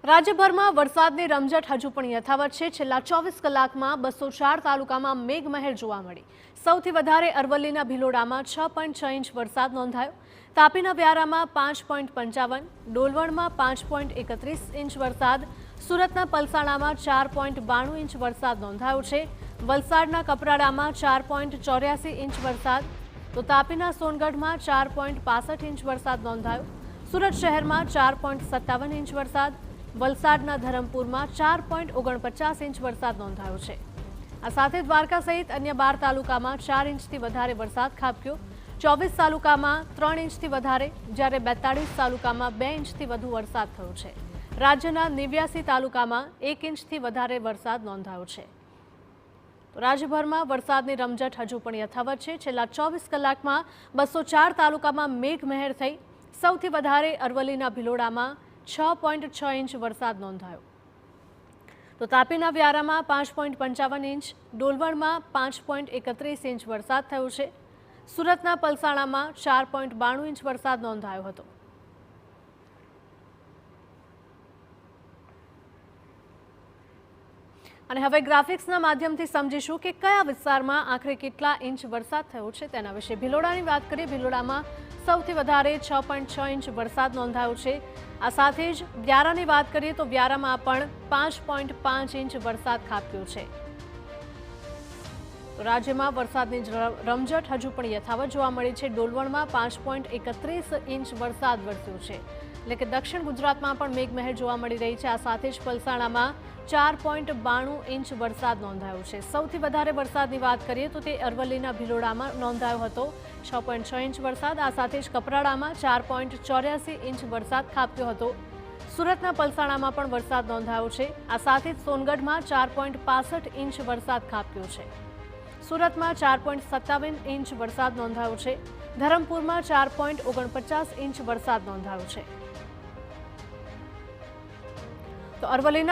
રાજ્યભરમાં વરસાદની રમઝટ હજુ પણ યથાવત છે। છેલ્લા 24 કલાકમાં 204 તાલુકામાં મેઘમહેર જોવા મળી। સૌથી વધારે અરવલ્લીના ભિલોડામાં 6.6 ઇંચ વરસાદ નોંધાયો। તાપીના વ્યારામાં 5.55, ડોલવણમાં 5.31 ઇંચ વરસાદ, સુરતના પલસાણામાં 4.92 ઇંચ વરસાદ નોંધાયો છે। વલસાડના કપરાડામાં 4.84 ઇંચ વરસાદ, તો તાપીના સોનગઢમાં 4.65 ઇંચ વરસાદ નોંધાયો। સુરત શહેરમાં 4.57 ઇંચ વરસાદ, વલસાડના ધરમપુરમાં 4.49 ઇંચ વરસાદ નોંધાયો છે। આ સાથે દ્વારકા સહિત અન્ય 12 તાલુકામાં 4 ઇંચથી વધારે વરસાદ ખાબક્યો। 24 તાલુકામાં 3 ઇંચથી વધારે, જ્યારે 42 તાલુકામાં 2 ઇંચથી વધુ વરસાદ થયો છે। રાજ્યના 89 તાલુકામાં 1 ઇંચથી વધારે વરસાદ નોંધાયો છે। રાજ્યભરમાં વરસાદની રમઝટ હજુ પણ યથાવત છે। છેલ્લા 24 કલાકમાં 204 તાલુકામાં મેઘમહેર થઈ। સૌથી વધારે અરવલ્લીના ભિલોડામાં 6.6 ઇંચ વરસાદ નોંધાયો, તો તાપીના વ્યારામાં 5.55 ઇંચ, ડોલવણમાં 5.31 ઇંચ વરસાદ થયો છે। સુરતના પલસાણામાં 4.92 ઇંચ વરસાદ નોંધાયો હતો। અને હવે ગ્રાફિક્સના માધ્યમથી સમજીશું કે કયા વિસ્તારમાં આખરે કેટલા ઇંચ વરસાદ થયો છે તેના વિશે। ભિલોડાની વાત કરીએ, ભિલોડામાં સૌથી વધારે 6.6 ઇંચ વરસાદ નોંધાયો છે। આ સાથે જ વ્યારાની વાત કરીએ તો વ્યારામાં પણ 5.5 ઇંચ વરસાદ ખાબક્યો છે। તો રાજ્યમાં વરસાદની રમઝટ હજુ પણ યથાવત જોવા મળી છે। ડોલવણમાં 5.31 ઇંચ વરસાદ વરસ્યો છે, એટલે કે દક્ષિણ ગુજરાતમાં પણ મેઘમહેર જોવા મળી રહી છે। આ સાથે જ પલસાણામાં 4.92 ઇંચ વરસાદ નોંધાયો છે। સૌથી વધારે વરસાદની વાત કરીએ તો તે અરવલ્લીના ભિલોડામાં નોંધાયો હતો, 6.6 ઇંચ વરસાદ। આ સાથે જ કપરાડામાં 4.84 ઇંચ વરસાદ ખાબક્યો હતો। સુરતના પલસાણામાં પણ વરસાદ નોંધાયો છે। આ સાથે જ સોનગઢમાં 4.65 ઇંચ વરસાદ ખાબક્યો છે। સુરતમાં 4.57 ઇંચ વરસાદ નોંધાયો છે। ધરમપુરમાં 4.49 ઇંચ વરસાદ નોંધાયો છે। તો અરવલ્લીના